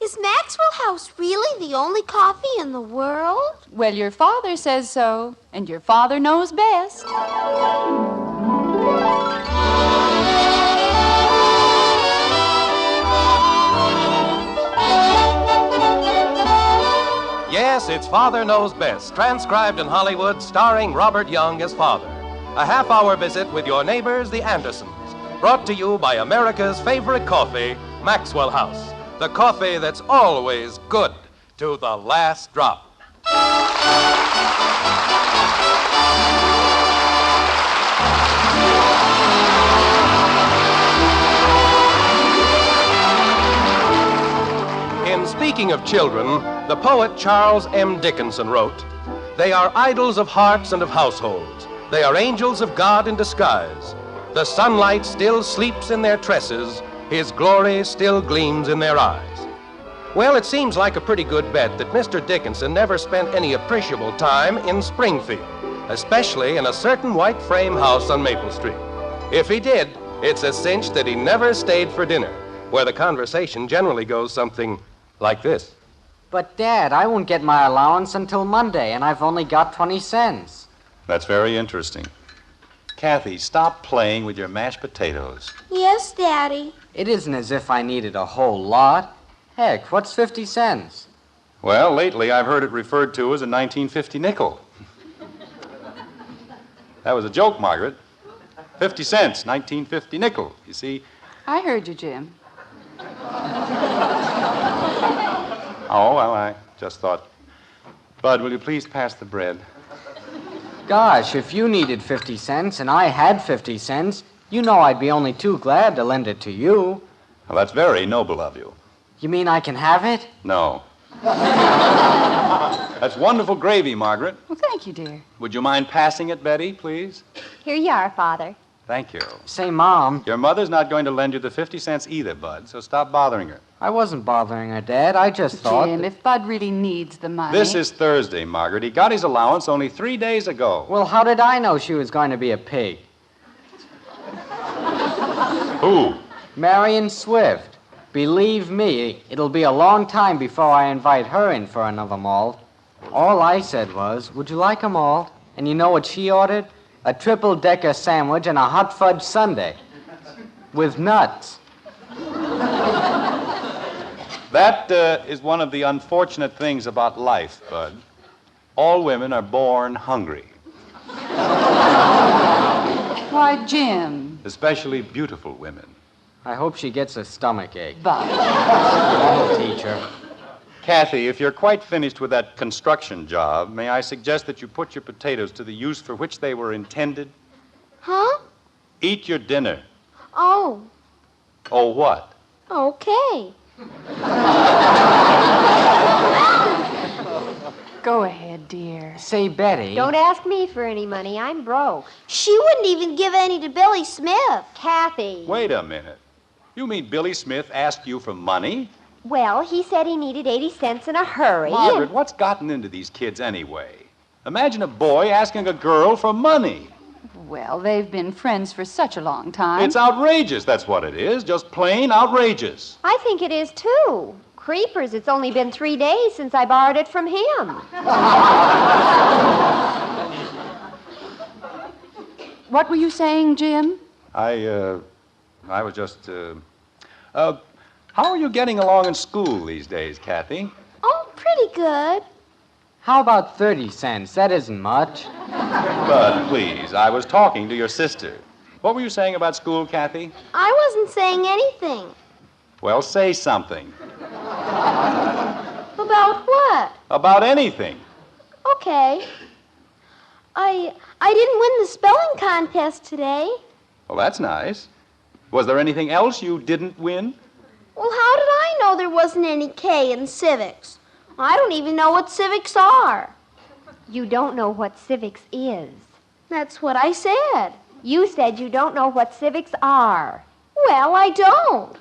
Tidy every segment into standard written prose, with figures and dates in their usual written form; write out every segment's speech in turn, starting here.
Is Maxwell House really the only coffee in the world? Well, your father says so, and your father knows best. Yes, it's Father Knows Best, transcribed in Hollywood, starring Robert Young as father. A half-hour visit with your neighbors, the Andersons. Brought to you by America's favorite coffee, Maxwell House. The coffee that's always good to the last drop. In Speaking of Children, the poet Charles M. Dickinson wrote, "They are idols of hearts and of households. They are angels of God in disguise. The sunlight still sleeps in their tresses. His glory still gleams in their eyes." Well, it seems like a pretty good bet that Mr. Dickinson never spent any appreciable time in Springfield, especially in a certain white frame house on Maple Street. If he did, it's a cinch that he never stayed for dinner, where the conversation generally goes something like this. But, Dad, I won't get my allowance until Monday, and I've only got 20 cents. That's very interesting. Kathy, stop playing with your mashed potatoes. Yes, Daddy. It isn't as if I needed a whole lot. Heck, what's 50 cents? Well, lately I've heard it referred to as a 1950 nickel. That was a joke, Margaret. 50 cents, 1950 nickel. You see? I heard you, Jim. Oh, well, I just thought. Bud, will you please pass the bread? Gosh, if you needed 50 cents and I had 50 cents, you know I'd be only too glad to lend it to you. Well, that's very noble of you. You mean I can have it? No. That's wonderful gravy, Margaret. Well, thank you, dear. Would you mind passing it, Betty, please? Here you are, Father. Thank you. Say, Mom. Your mother's not going to lend you the 50 cents either, Bud, so stop bothering her. I wasn't bothering her, Dad. I just thought... Jim, if Bud really needs the money... This is Thursday, Margaret. He got his allowance only 3 days ago. Well, how did I know she was going to be a pig? Who? Marion Swift. Believe me, it'll be a long time before I invite her in for another malt. All I said was, would you like a malt? And you know what she ordered? A triple-decker sandwich and a hot fudge sundae. With nuts. That is one of the unfortunate things about life, Bud. All women are born hungry. Why, Jim. Especially beautiful women. I hope she gets a stomachache. Bud. That'll teach her. Kathy, if you're quite finished with that construction job, may I suggest that you put your potatoes to the use for which they were intended? Huh? Eat your dinner. Oh, Oh, what? okay. Go ahead, dear. Say, Betty... Don't ask me for any money. I'm broke. She wouldn't even give any to Billy Smith. Kathy. Wait a minute. You mean Billy Smith asked you for money? Well, he said he needed 80 cents in a hurry. Margaret, what's gotten into these kids anyway? Imagine a boy asking a girl for money. Well, they've been friends for such a long time. It's outrageous, that's what it is. Just plain outrageous. I think it is, too. Creepers, it's only been 3 days since I borrowed it from him. What were you saying, Jim? I was just, how are you getting along in school these days, Kathy? Oh, pretty good. How about 30 cents? That isn't much. Bud, please, I was talking to your sister. What were you saying about school, Kathy? I wasn't saying anything. Well, say something. About what? About anything. Okay. I didn't win the spelling contest today. Well, that's nice. Was there anything else you didn't win? Well, how did I know there wasn't any K in civics? I don't even know what civics are. You don't know what civics is. That's what I said. You said you don't know what civics are. Well, I don't.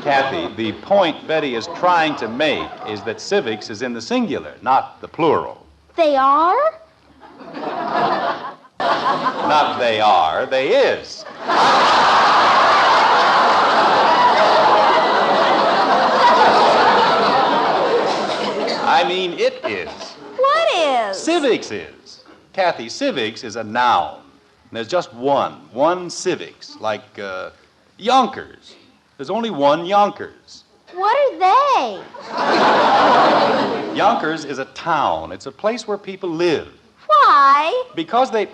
Kathy, the point Betty is trying to make is that civics is in the singular, not the plural. They are? Not they are, they is. It is. What is? Civics is. Kathy, civics is a noun. And there's just one civics, like Yonkers. There's only one Yonkers. What are they? Yonkers is a town. It's a place where people live. Why? Because they...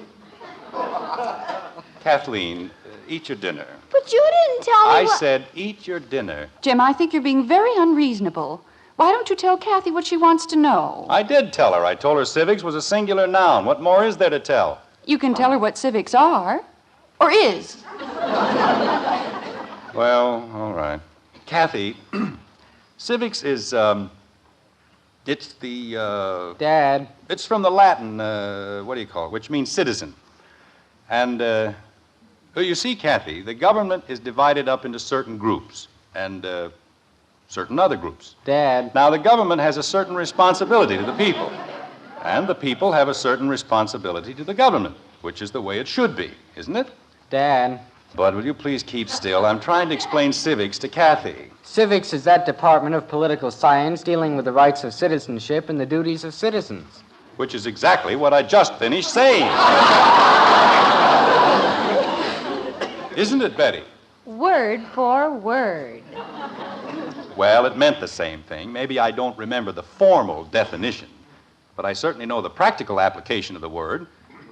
Kathleen, eat your dinner. But you didn't tell me I what... said eat your dinner. Jim, I think you're being very unreasonable. Why don't you tell Kathy what she wants to know? I did tell her. I told her civics was a singular noun. What more is there to tell? You can tell her what civics are. Or is. Well, all right. Kathy, civics is, it's the, Dad. it's from the Latin, what do you call it, which means citizen. And, well, you see, Kathy, the government is divided up into certain groups and certain other groups. Dad. Now, the government has a certain responsibility to the people, and the people have a certain responsibility to the government, which is the way it should be, isn't it? Dad. Bud, will you please keep still? I'm trying to explain civics to Kathy. Civics is that department of political science dealing with the rights of citizenship and the duties of citizens. Which is exactly what I just finished saying. Isn't it, Betty? Word for word. Well, it meant the same thing. Maybe I don't remember the formal definition, but I certainly know the practical application of the word,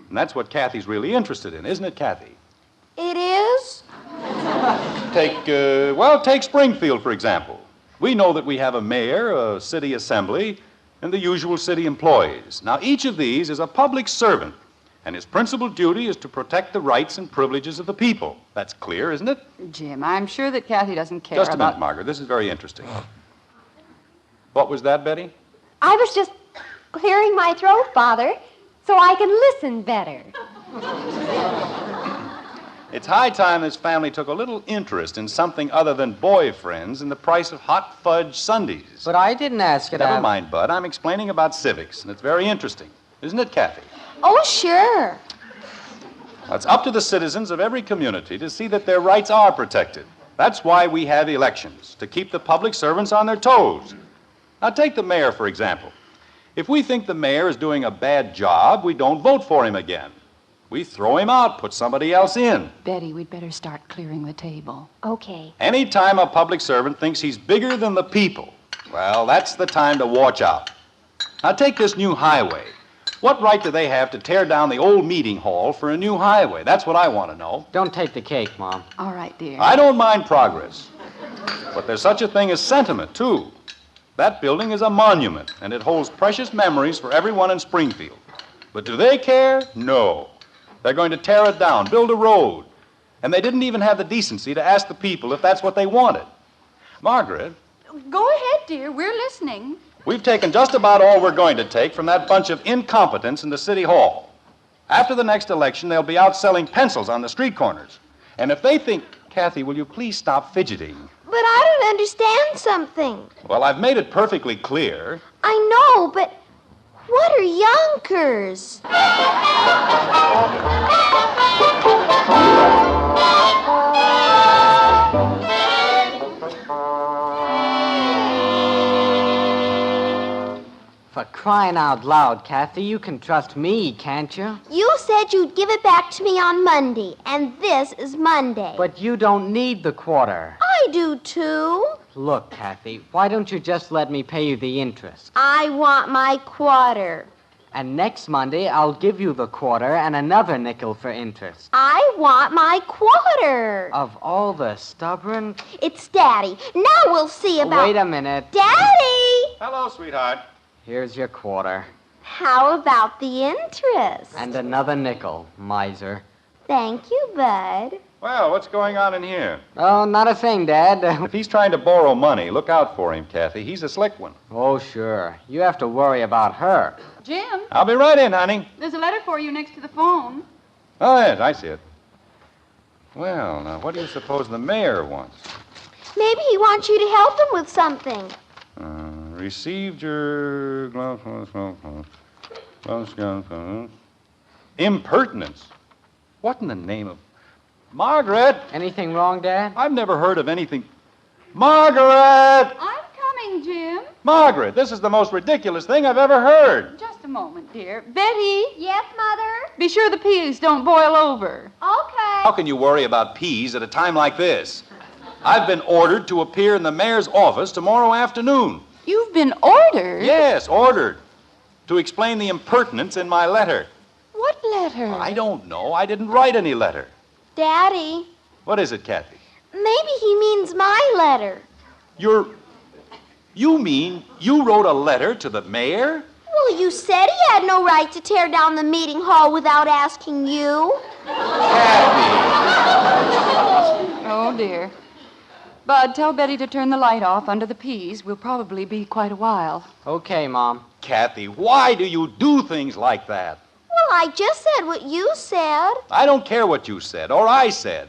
and that's what Kathy's really interested in, isn't it, Kathy? It is? Take Springfield, for example. We know that we have a mayor, a city assembly, and the usual city employees. Now, each of these is a public servant, and his principal duty is to protect the rights and privileges of the people. That's clear, isn't it? Jim, I'm sure that Kathy doesn't care Just a about... minute, Margaret. This is very interesting. What was that, Betty? I was just clearing my throat, Father, so I can listen better. It's high time this family took a little interest in something other than boyfriends and the price of hot fudge sundaes. But I didn't ask it. Never mind, Bud. I'm explaining about civics, and it's very interesting. Isn't it, Kathy? Oh, sure. It's up to the citizens of every community to see that their rights are protected. That's why we have elections, to keep the public servants on their toes. Now, take the mayor, for example. If we think the mayor is doing a bad job, we don't vote for him again. We throw him out, put somebody else in. Betty, we'd better start clearing the table. Okay. Anytime a public servant thinks he's bigger than the people, well, that's the time to watch out. Now, take this new highway. What right do they have to tear down the old meeting hall for a new highway? That's what I want to know. Don't take the cake, Mom. All right, dear. I don't mind progress. But there's such a thing as sentiment, too. That building is a monument, and it holds precious memories for everyone in Springfield. But do they care? No. They're going to tear it down, build a road. And they didn't even have the decency to ask the people if that's what they wanted. Margaret, Go ahead, dear. We're listening. we've taken just about all we're going to take from that bunch of incompetents in the city hall. After the next election, they'll be out selling pencils on the street corners. And if they think... Kathy, will you please stop fidgeting? But I don't understand something. Well, I've made it perfectly clear. I know, but what are Yonkers? For crying out loud, Kathy, you can trust me, can't you? You said you'd give it back to me on Monday, and this is Monday. But you don't need the quarter. I do too. Look, Kathy, why don't you just let me pay you the interest? I want my quarter. And next Monday, I'll give you the quarter and another nickel for interest. I want my quarter. Of all the stubborn... It's Daddy. Now we'll see about... Wait a minute. Daddy! Hello, sweetheart. Here's your quarter. How about the interest? And another nickel, miser. Thank you, Bud. Well, what's going on in here? Oh, not a thing, Dad. If he's trying to borrow money, look out for him, Kathy. He's a slick one. Oh, sure. You have to worry about her. Jim, I'll be right in, honey. there's a letter for you next to the phone. Oh, yes, I see it. Well, now, what do you suppose the mayor wants? Maybe he wants you to help him with something. Received your... Impertinence. What in the name of... Margaret! Anything wrong, Dad? I've never heard of anything... Margaret! I'm coming, morning, Jim. Margaret, this is the most ridiculous thing I've ever heard. Just a moment, dear. Betty, Yes, Mother? be sure the peas don't boil over. Okay. How can you worry about peas at a time like this? I've been ordered to appear in the mayor's office tomorrow afternoon. You've been ordered? Yes, ordered. To explain the impertinence in my letter. What letter? I don't know. I didn't write any letter. Daddy, What is it, Kathy? maybe he means my letter. You mean you wrote a letter to the mayor? Well, you said he had no right to tear down the meeting hall without asking you. Oh, dear. Bud, tell Betty to turn the light off under the peas. We'll probably be quite a while. Okay, Mom. Kathy, why do you do things like that? Well, I just said what you said. I don't care what you said or I said.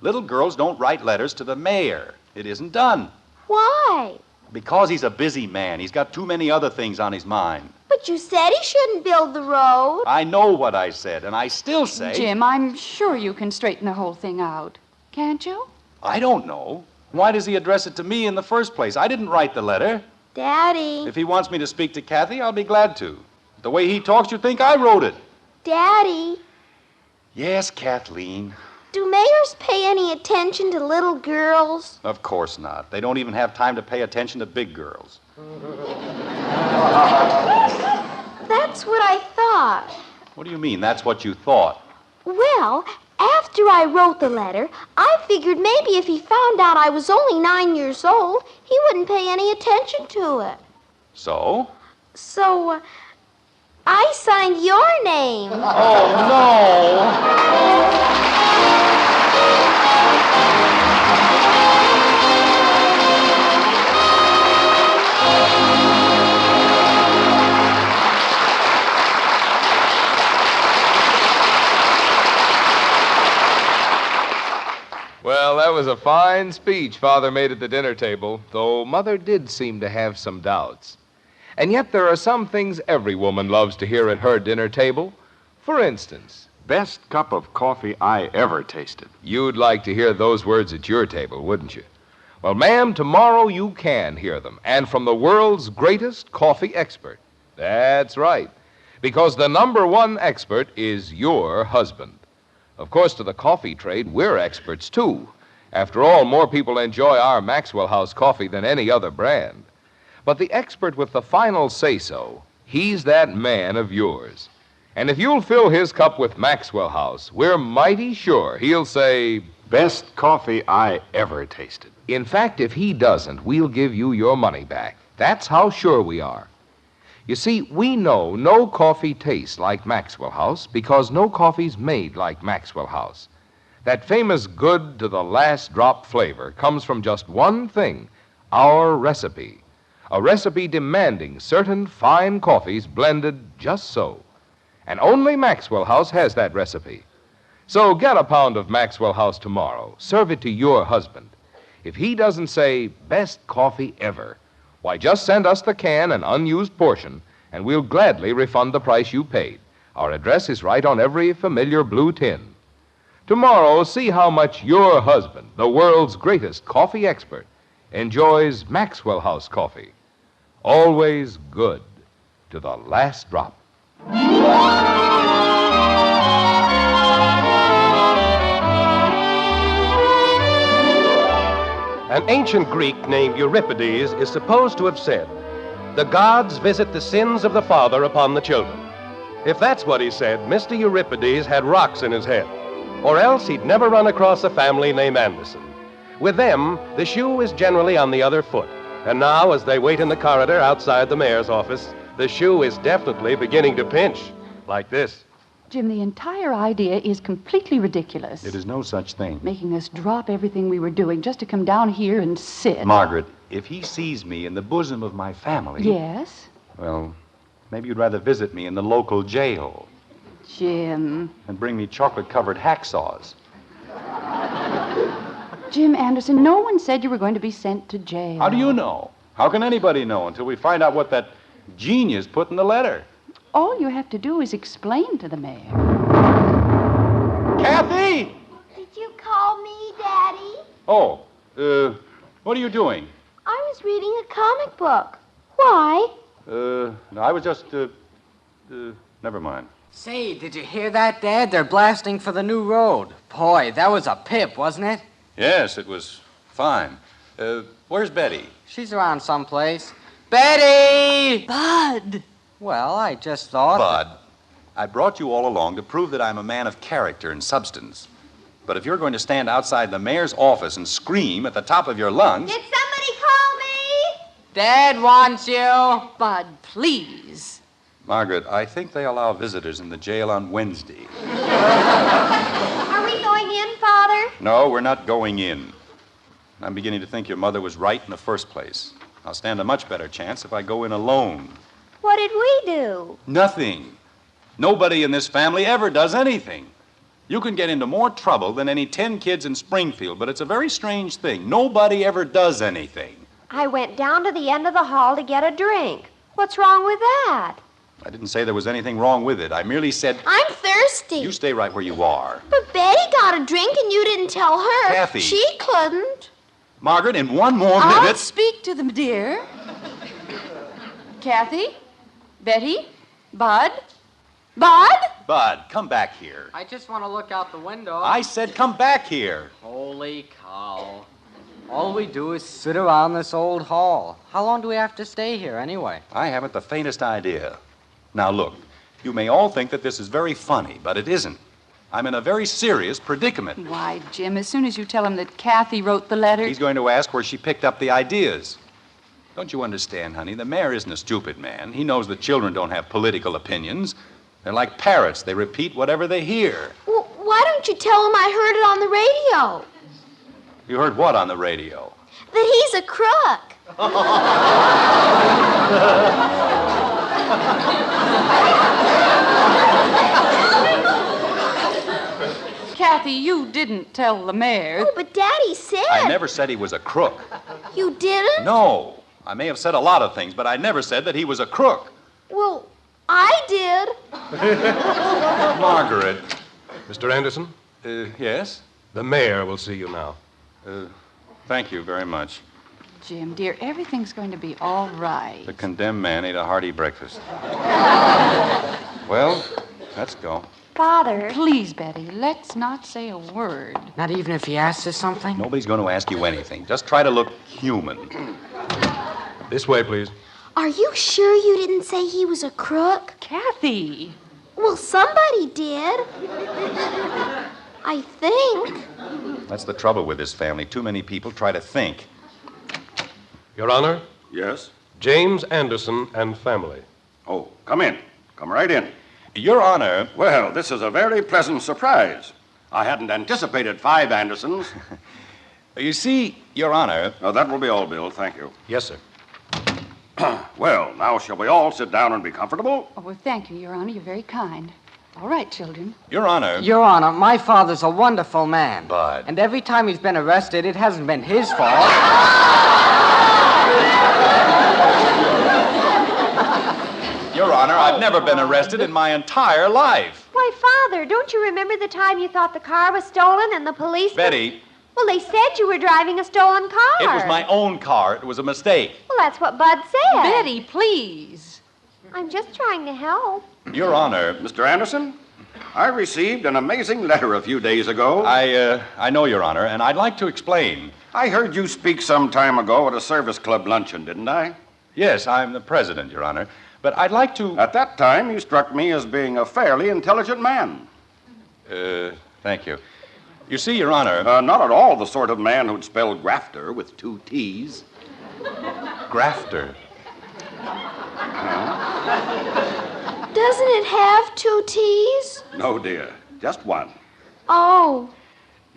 Little girls don't write letters to the mayor. It isn't done. Why? Because he's a busy man. He's got too many other things on his mind. But you said he shouldn't build the road. I know what I said, and I still say... Jim, I'm sure you can straighten the whole thing out. Can't you? I don't know. Why does he address it to me in the first place? I didn't write the letter. Daddy. If he wants me to speak to Kathy, I'll be glad to. The way he talks, you'd think I wrote it. Daddy, Yes, Kathleen. do mayors pay any attention to little girls? Of course not. They don't even have time to pay attention to big girls. That's what I thought. What do you mean, that's what you thought? Well, after I wrote the letter, I figured maybe if he found out I was only 9 years old, he wouldn't pay any attention to it. So? So, I signed your name. Oh, no! Well, that was a fine speech Father made at the dinner table, though Mother did seem to have some doubts. And yet there are some things every woman loves to hear at her dinner table. For instance, Best cup of coffee I ever tasted. you'd like to hear those words at your table, wouldn't you? Well, ma'am, tomorrow you can hear them, and from the world's greatest coffee expert. That's right, because the #1 expert is your husband. Of course, to the coffee trade, we're experts, too. After all, more people enjoy our Maxwell House coffee than any other brand. But the expert with the final say-so, he's that man of yours. And if you'll fill his cup with Maxwell House, we're mighty sure he'll say, Best coffee I ever tasted. in fact, if he doesn't, we'll give you your money back. That's how sure we are. You see, we know no coffee tastes like Maxwell House because no coffee's made like Maxwell House. That famous good to the last drop flavor comes from just one thing, our recipe. A recipe demanding certain fine coffees blended just so. And only Maxwell House has that recipe. So get a pound of Maxwell House tomorrow. Serve it to your husband. If he doesn't say, best coffee ever, why, just send us the can and unused portion, and we'll gladly refund the price you paid. Our address is right on every familiar blue tin. Tomorrow, see how much your husband, the world's greatest coffee expert, enjoys Maxwell House coffee. Always good to the last drop. An ancient Greek named Euripides is supposed to have said, "The gods visit the sins of the father upon the children." If that's what he said, Mr. Euripides had rocks in his head, or else he'd never run across a family named Anderson. With them, the shoe is generally on the other foot. And now, as they wait in the corridor outside the mayor's office, the shoe is definitely beginning to pinch, like this. Jim, the entire idea is completely ridiculous. It is no such thing. Making us drop everything we were doing just to come down here and sit. Margaret, if he sees me in the bosom of my family... Yes? Well, maybe you'd rather visit me in the local jail Jim. and bring me chocolate-covered hacksaws. Jim Anderson, no one said you were going to be sent to jail. How do you know? How can anybody know until we find out what that genius put in the letter? All you have to do is explain to the mayor. Kathy! Did you call me, Daddy? Oh, what are you doing? I was reading a comic book. Why? No, I was just, never mind. Say, did you hear that, Dad? They're blasting for the new road. Boy, that was a pip, wasn't it? Yes, it was fine. Where's Betty? She's around someplace. Betty! Bud! Well, I just thought... Bud, I brought you all along to prove that I'm a man of character and substance. But if you're going to stand outside the mayor's office and scream at the top of your lungs... Did somebody call me? Dad wants you. Bud, please. Margaret, I think they allow visitors in the jail on Wednesday. Are we going in, Father? No, we're not going in. I'm beginning to think your mother was right in the first place. I'll stand a much better chance if I go in alone. What did we do? Nothing. Nobody in this family ever does anything. You can get into more trouble than any 10 kids in Springfield, but it's a very strange thing. Nobody ever does anything. I went down to the end of the hall to get a drink. What's wrong with that? I didn't say there was anything wrong with it. I merely said... I'm thirsty. You stay right where you are. But Betty got a drink and you didn't tell her. Kathy. She couldn't. Margaret, in one more I'll minute... speak to them, dear. Kathy? Betty? Bud? Bud? Bud, come back here. I just want to look out the window. I said come back here. Holy cow. All we do is sit around this old hall. How long do we have to stay here, anyway? I haven't the faintest idea. Now, look, you may all think that this is very funny, but it isn't. I'm in a very serious predicament. Why, Jim, as soon as you tell him that Kathy wrote the letter... He's going to ask where she picked up the ideas. Don't you understand, honey? The mayor isn't a stupid man. He knows that children don't have political opinions. They're like parrots. They repeat whatever they hear. Well, why don't you tell him I heard it on the radio? You heard what on the radio? That he's a crook. Kathy, you didn't tell the mayor. Oh, but Daddy said. I never said he was a crook. You didn't? No. I may have said a lot of things, but I never said that he was a crook. Well, I did. Margaret. Mr. Anderson, Yes? the mayor will see you now. Thank you very much. Jim, dear, everything's going to be all right. The condemned man ate a hearty breakfast. Well, let's go. Father. Please, Betty, let's not say a word. Not even if he asks us something? Nobody's going to ask you anything. Just try to look human. This way, please. Are you sure you didn't say he was a crook? Kathy! Well, somebody did. I think. That's the trouble with this family. Too many people try to think. Your Honor, Yes? James Anderson and family. Oh, come in. Come right in. Your Honor, Well, this is a very pleasant surprise. I hadn't anticipated 5 Andersons. you see, Your Honor... That will be all, Bill. Thank you. Yes, sir. Well, now shall we all sit down and be comfortable? Oh, well, thank you, Your Honor. You're very kind. All right, children. Your Honor... Your Honor, my father's a wonderful man. Bud. And every time he's been arrested, it hasn't been his fault. Your Honor, I've never been arrested in my entire life. Why, Father, don't you remember the time you thought the car was stolen and the police... Betty, Well, they said you were driving a stolen car. it was my own car. It was a mistake. Well, that's what Bud said. Betty, please. I'm just trying to help. Your Honor, Mr. Anderson, I received an amazing letter a few days ago. I know, Your Honor, and I'd like to explain. I heard you speak some time ago at a service club luncheon, didn't I? Yes, I'm the president, Your Honor. But I'd like to... At that time, you struck me as being a fairly intelligent man. Thank you. You see, Your Honor... Not at all the sort of man who'd spell grafter with 2 T's. Grafter. Doesn't it have 2 T's? No, dear. Just one. Oh.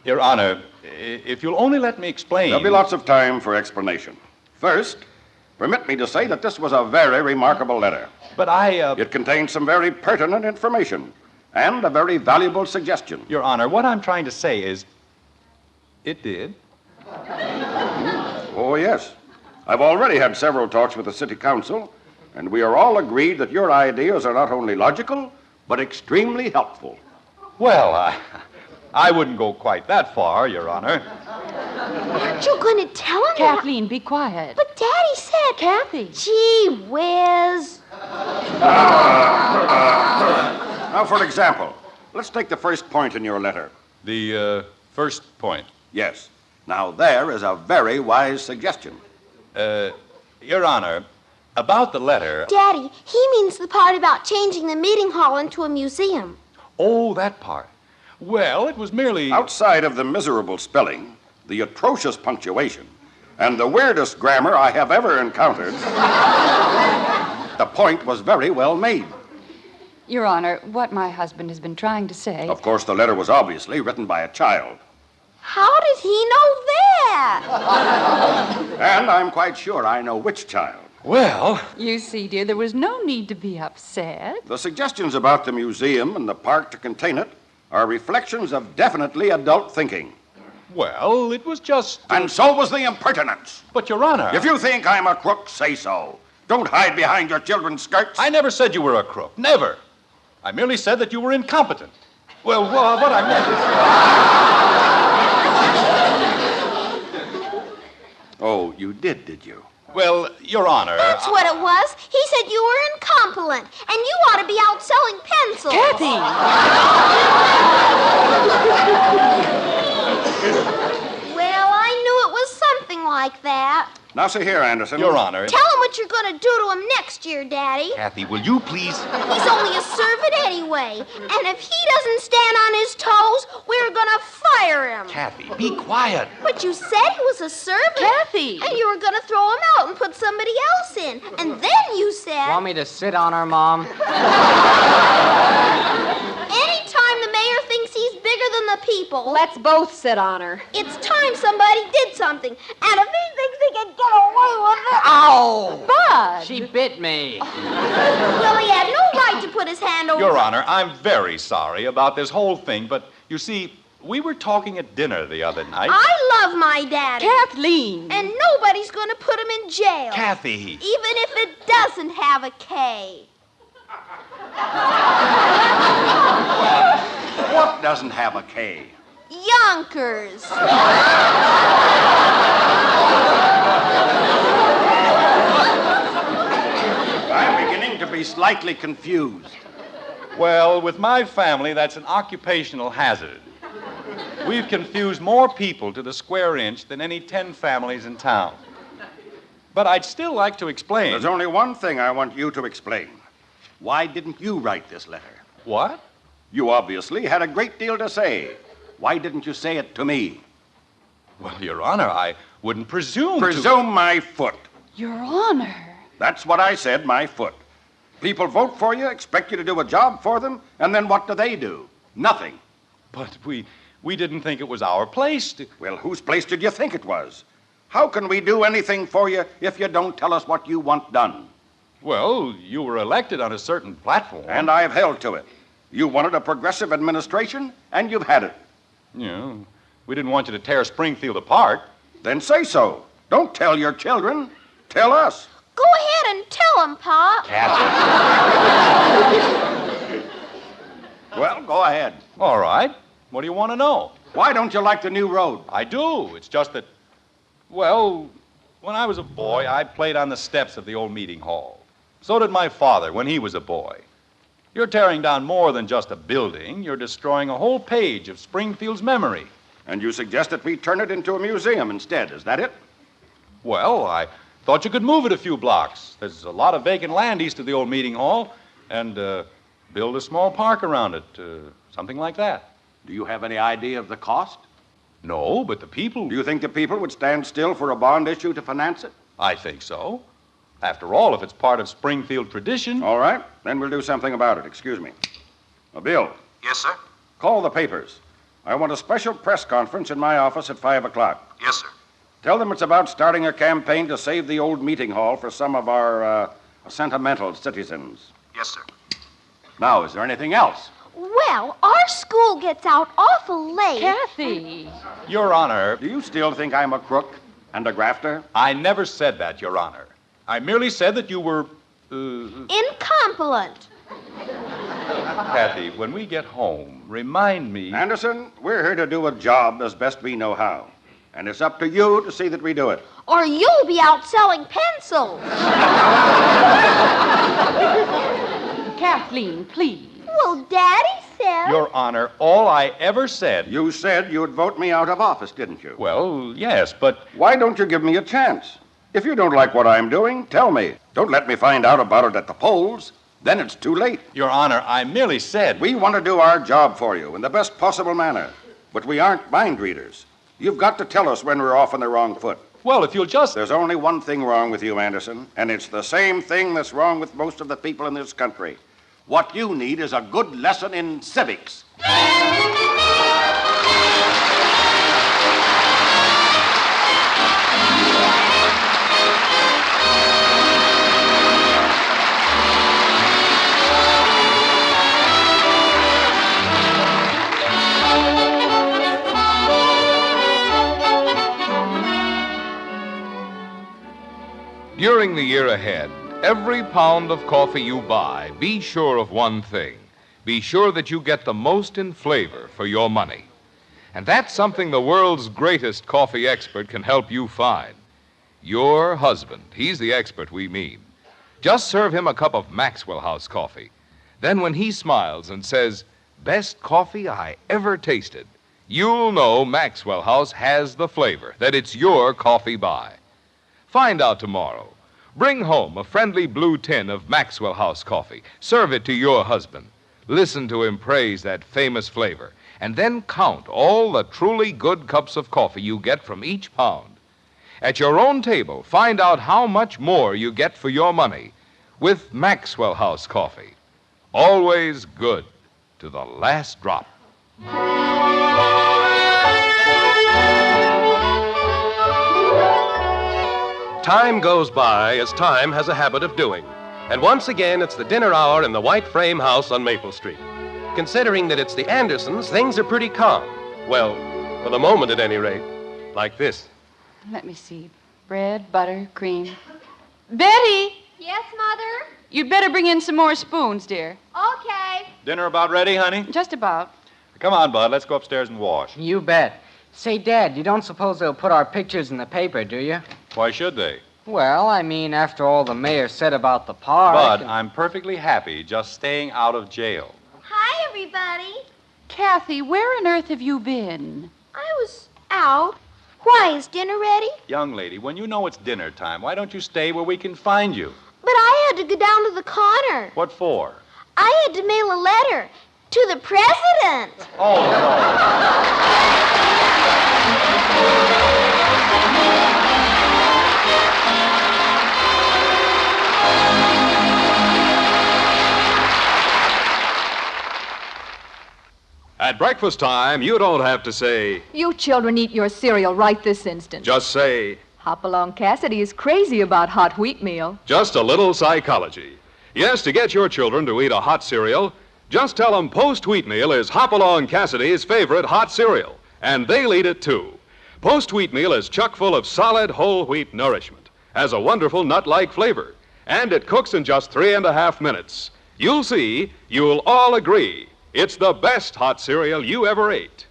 Your Honor, if you'll only let me explain... There'll be lots of time for explanation. First, permit me to say that this was a very remarkable letter. But It contains some very pertinent information and a very valuable suggestion. Your Honor, what I'm trying to say is... It did. Oh, yes. I've already had several talks with the city council, and we are all agreed that your ideas are not only logical, but extremely helpful. Well, I wouldn't go quite that far, Your Honor. Aren't you going to tell him that? Kathleen, be quiet. But Daddy said... Kathy. Gee whiz. Now, for example, let's take the first point in your letter. The first point. Yes. Now, there is a very wise suggestion. Your Honor, about the letter. Daddy, he means the part about changing the meeting hall into a museum. Oh, that part. Well, it was merely. Outside of the miserable spelling, the atrocious punctuation, and the weirdest grammar I have ever encountered, the point was very well made. Your Honor, what my husband has been trying to say... Of course, the letter was obviously written by a child. How did he know that? And I'm quite sure I know which child. Well. You see, dear, there was no need to be upset. The suggestions about the museum and the park to contain it are reflections of definitely adult thinking. Well, it was just. And so was the impertinence. But, Your Honor. If you think I'm a crook, say so. Don't hide behind your children's skirts. I never said you were a crook. Never. I merely said that you were incompetent. Well, what I meant is. Oh, you did you? Well, Your Honor. That's what it was. He said you were incompetent, and you ought to be out selling pencils. Kathy! Well, I knew it was something like that. Now, see here, Anderson. Your Honor. Tell him what you're going to do to him next year, Daddy. Kathy, will you please? He's only a servant anyway. And if he doesn't stand on his toes, we're going to fire him. Kathy, be quiet. But you said he was a servant. Kathy! And you were going to throw him out and put somebody else in. And then you said... Want me to sit on her, Mom? Anytime the mayor thinks he's bigger than the people... Let's both sit on her. It's time somebody did something. And if he thinks he can get away with it... Ow! Bud! She bit me. Well, he had no right to put his hand over... Your Honor, I'm very sorry about this whole thing, but you see, we were talking at dinner the other night. I love my daddy. Kathleen! And nobody's going to put him in jail. Kathy. Even if it doesn't have a K. What doesn't have a K? Yonkers. I'm beginning to be slightly confused. Well, with my family, that's an occupational hazard. We've confused more people to the square inch than any 10 families in town. But I'd still like to explain. There's only one thing I want you to explain. Why didn't you write this letter? What? You obviously had a great deal to say. Why didn't you say it to me? Well, Your Honor, I wouldn't presume Presume my foot. Your Honor. That's what I said, my foot. People vote for you, expect you to do a job for them, and then what do? Nothing. But we didn't think it was our place to... Well, whose place did you think it was? How can we do anything for you if you don't tell us what you want done? Well, you were elected on a certain platform. And I've held to it. You wanted a progressive administration, and you've had it. Yeah, we didn't want you to tear Springfield apart. Then say so. Don't tell your children. Tell us. Go ahead and tell him, Pop. Well, go ahead. All right. What do you want to know? Why don't you like the new road? I do. It's just that, well, when I was a boy, I played on the steps of the old meeting hall. So did my father when he was a boy. You're tearing down more than just a building. You're destroying a whole page of Springfield's memory. And you suggest that we turn it into a museum instead. Is that it? Well, I thought you could move it a few blocks. There's a lot of vacant land east of the old meeting hall, and build a small park around it, something like that. Do you have any idea of the cost? No, but the people... Do you think the people would stand still for a bond issue to finance it? I think so. After all, if it's part of Springfield tradition... All right, then we'll do something about it. Excuse me. Bill. Yes, sir? Call the papers. I want a special press conference in my office at 5 o'clock. Yes, sir. Tell them it's about starting a campaign to save the old meeting hall for some of our sentimental citizens. Yes, sir. Now, is there anything else? Well, our school gets out awful late. Kathy. Your Honor, Do you still think I'm a crook and a grafter? I never said that, Your Honor. I merely said that you were, Incompetent. Kathy, when we get home, remind me... Anderson, we're here to do a job as best we know how. And it's up to you to see that we do it. Or you'll be out selling pencils. Kathleen, please. Well, Daddy said... Your Honor, all I ever said... You said you'd vote me out of office, didn't you? Well, yes, but... Why don't you give me a chance? If you don't like what I'm doing, tell me. Don't let me find out about it at the polls. Then it's too late. Your Honor, I merely said... We want to do our job for you in the best possible manner. But we aren't mind readers. You've got to tell us when we're off on the wrong foot. Well, if you'll just... There's only one thing wrong with you, Anderson, and it's the same thing that's wrong with most of the people in this country. What you need is a good lesson in civics. During the year ahead, every pound of coffee you buy, be sure of one thing. Be sure that you get the most in flavor for your money. And that's something the world's greatest coffee expert can help you find. Your husband. He's the expert we mean. Just serve him a cup of Maxwell House coffee. Then when he smiles and says, "Best coffee I ever tasted," you'll know Maxwell House has the flavor, that it's your coffee buy. Find out tomorrow. Bring home a friendly blue tin of Maxwell House coffee. Serve it to your husband. Listen to him praise that famous flavor. And then count all the truly good cups of coffee you get from each pound. At your own table, find out how much more you get for your money with Maxwell House coffee. Always good to the last drop. Time goes by as time has a habit of doing. And once again, it's the dinner hour in the White Frame House on Maple Street. Considering that it's the Andersons, things are pretty calm. Well, for the moment at any rate. Like this. Let me see. Bread, butter, cream. Betty! Yes, Mother? You'd better bring in some more spoons, dear. Okay. Dinner about ready, honey? Just about. Come on, Bud. Let's go upstairs and wash. You bet. Say, Dad, you don't suppose they'll put our pictures in the paper, do you? Why should they? Well, I mean, after all the mayor said about the park... Bud, I'm perfectly happy just staying out of jail. Hi, everybody. Kathy, where on earth have you been? I was out. Why, is dinner ready? Young lady, when you know it's dinner time, why don't you stay where we can find you? But I had to go down to the corner. What for? I had to mail a letter to the president. Oh, no. At breakfast time, you don't have to say, You children eat your cereal right this instant. just say, Hopalong Cassidy is crazy about hot wheat meal. just a little psychology. Yes, to get your children to eat a hot cereal, just tell them Post Wheat Meal is Hopalong Cassidy's favorite hot cereal, and they'll eat it too. Post Wheat Meal is chock full of solid whole wheat nourishment, has a wonderful nut-like flavor, and it cooks in just 3.5 minutes. You'll see, you'll all agree, it's the best hot cereal you ever ate.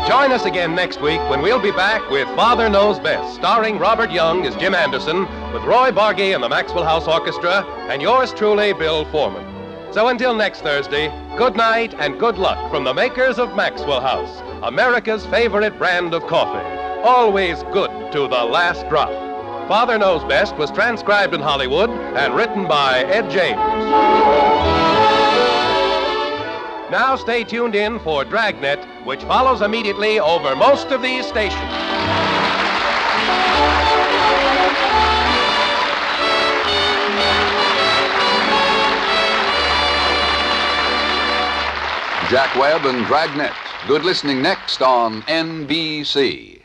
Join us again next week when we'll be back with Father Knows Best, starring Robert Young as Jim Anderson, with Roy Bargy and the Maxwell House Orchestra, and yours truly, Bill Foreman. So until next Thursday, good night and good luck from the makers of Maxwell House, America's favorite brand of coffee. Always good to the last drop. Father Knows Best was transcribed in Hollywood and written by Ed James. Now stay tuned in for Dragnet, which follows immediately over most of these stations. Jack Webb and Dragnet. Good listening next on NBC.